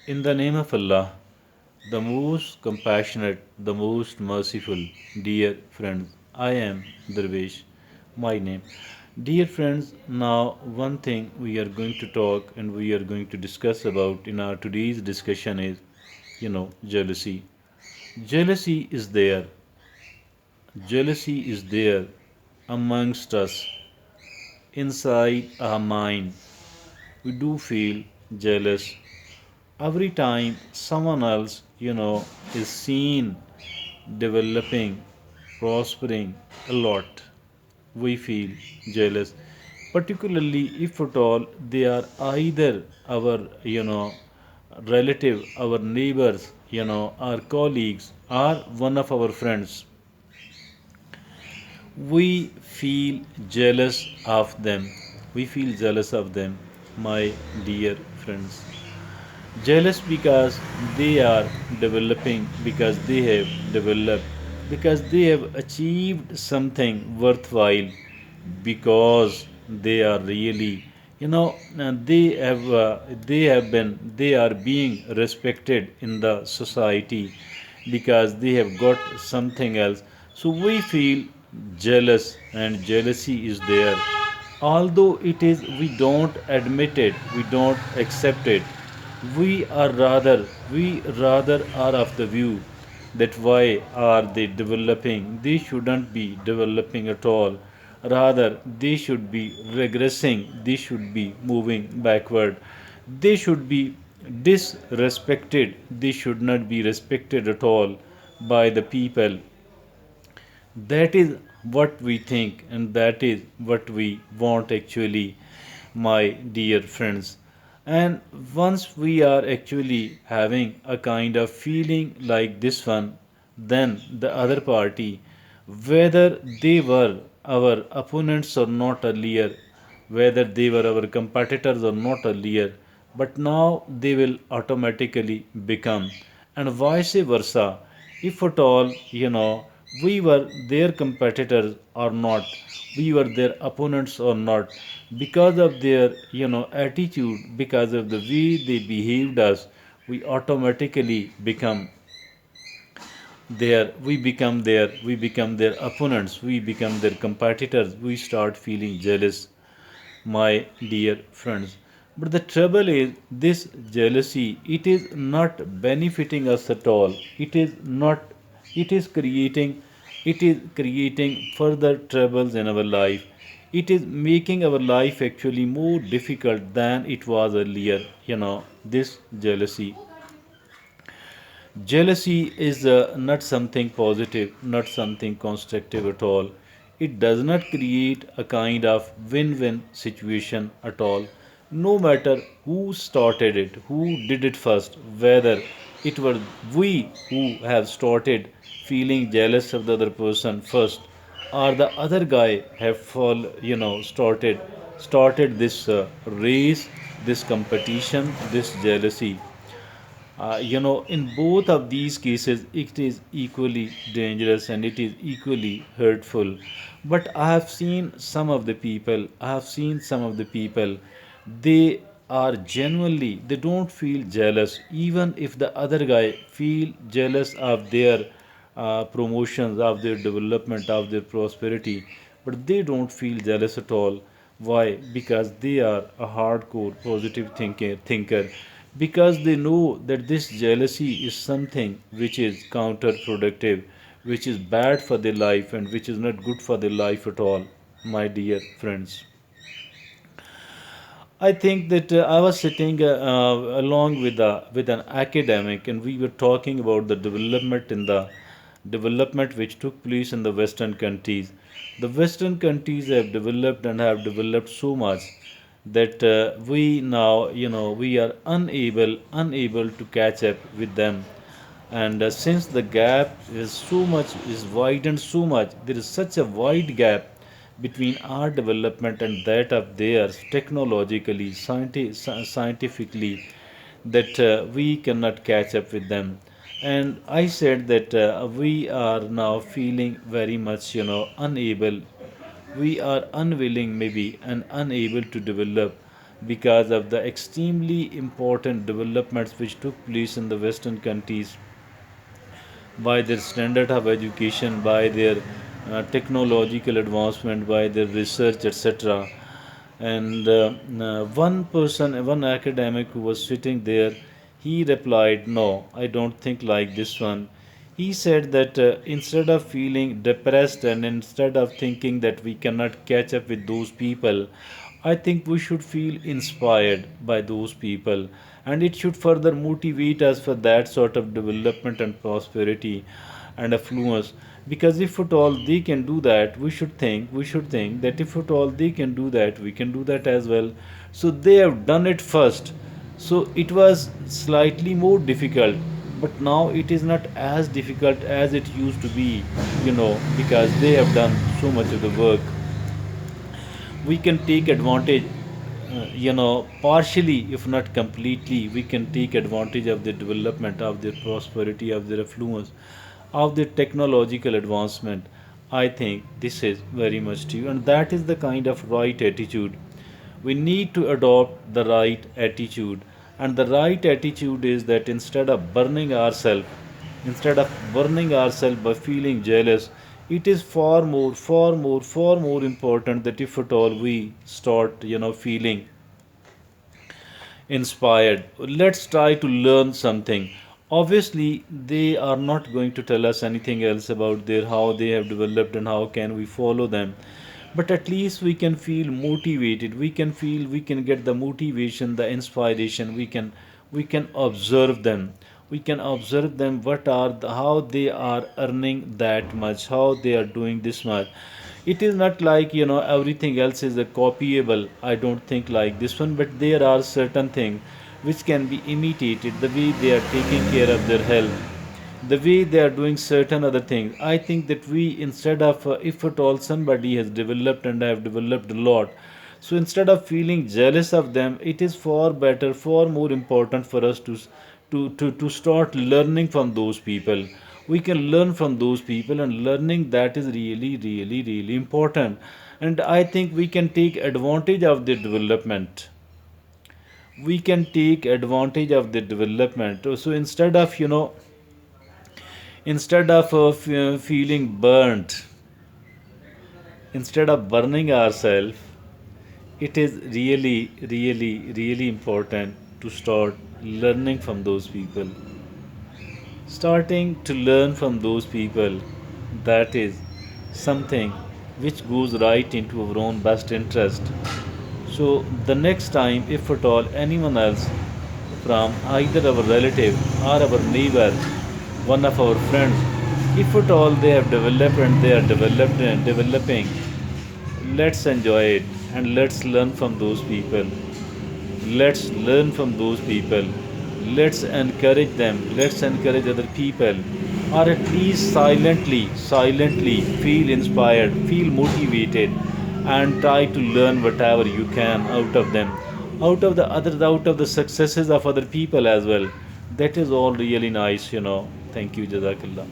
In the name of Allah, the most compassionate, the most merciful, dear friends, I am Darvesh, my name. Dear friends, now one thing we are going to talk and we are going to discuss about in our today's discussion is, jealousy. Jealousy is there. Jealousy is there amongst us, inside our mind. We do feel jealous every time someone else, is seen developing, prospering a lot. We feel jealous, particularly if at all they are either our, relative, our neighbors, our colleagues, or one of our friends. We feel jealous of them. We feel jealous of them, my dear friends. Jealous because they are developing, because they have developed, because they have achieved something worthwhile, because they are really, they are being respected in the society, because they have got something else. So we feel jealous, and jealousy is there. Although it is, we don't admit it, we don't accept it, we rather are of the view that why are they developing? They shouldn't be developing at all. Rather, they should be regressing, they should be moving backward, they should be disrespected, they should not be respected at all by the people. That is what we think, and that is what we want actually, my dear friends. And once we are actually having a kind of feeling like this one, then the other party, whether they were our opponents or not earlier, whether they were our competitors or not earlier, but now they will automatically become, and vice versa. If at all, we were their competitors or not, we were their opponents or not, because of their, attitude, because of the way they behaved us, we automatically become their opponents, we become their competitors, we start feeling jealous, my dear friends. But the trouble is, this jealousy, it is not benefiting us at all. It is not, it is creating, further troubles in our life. It is making our life actually more difficult than it was earlier. This jealousy. Jealousy is not something positive, not something constructive at all. It does not create a kind of win win situation at all. No matter who started it, who did it first, whether it were we who have started feeling jealous of the other person first, or the other guy have started this race, this competition, this jealousy. In both of these cases, it is equally dangerous and it is equally hurtful. But I have seen some of the people, they are genuinely, they don't feel jealous, even if the other guy feel jealous of their promotions, of their development, of their prosperity, but they don't feel jealous at all. Why? Because they are a hardcore positive thinker, because they know that this jealousy is something which is counterproductive, which is bad for their life, and which is not good for their life at all, my dear friends. I think that I was sitting along with an academic, and we were talking about the development which took place in the Western countries. The Western countries have developed and have developed so much that we now, we are unable to catch up with them. And since the gap is widened so much, there is such a wide gap between our development and that of theirs, technologically, scientifically, that we cannot catch up with them. And I said that we are now feeling very much, unable, we are unwilling maybe and unable to develop, because of the extremely important developments which took place in the Western countries by their standard of education, by their technological advancement, by their research, etc. And one person, one academic who was sitting there, he replied, "No, I don't think like this one." He said that instead of feeling depressed and instead of thinking that we cannot catch up with those people, I think we should feel inspired by those people, and it should further motivate us for that sort of development and prosperity and affluence. Because if at all they can do that, we should think that if at all they can do that, we can do that as well. So they have done it first. So it was slightly more difficult, but now it is not as difficult as it used to be, because they have done so much of the work. We can take advantage, partially, if not completely, we can take advantage of the development, of their prosperity, of their affluence, of their technological advancement. I think this is very much true, and that is the kind of right attitude. We need to adopt the right attitude, and the right attitude is that instead of burning ourselves by feeling jealous, it is far more important that if at all we start, feeling inspired, let's try to learn something. Obviously, they are not going to tell us anything else about their how they have developed and how can we follow them. But at least we can feel motivated. We can get the motivation, the inspiration. We can observe them. We can observe them what are how they are earning that much, how they are doing this much. It is not like everything else is a copyable. I don't think like this one, but there are certain things which can be imitated. The way they are taking care of their health, the way they are doing certain other things. I think that we, instead of, if at all somebody has developed and have developed a lot, so instead of feeling jealous of them, it is far better, far more important for us to start learning from those people. We can learn from those people, and learning that is really, really, really important. And I think we can take advantage of the development. We can take advantage of the development. So instead of feeling burnt, instead of burning ourselves, it is really, really, really important to start learning from those people. Starting to learn from those people, that is something which goes right into our own best interest. So, the next time, if at all anyone else from either our relative or our neighbor, one of our friends, if at all they have developed and they are developed and developing, let's enjoy it and let's learn from those people. Let's learn from those people. Let's encourage them. Let's encourage other people. Or at least silently feel inspired, feel motivated, and try to learn whatever you can out of them, out of the successes of other people as well. That is all really nice. Thank you, Jazakallah.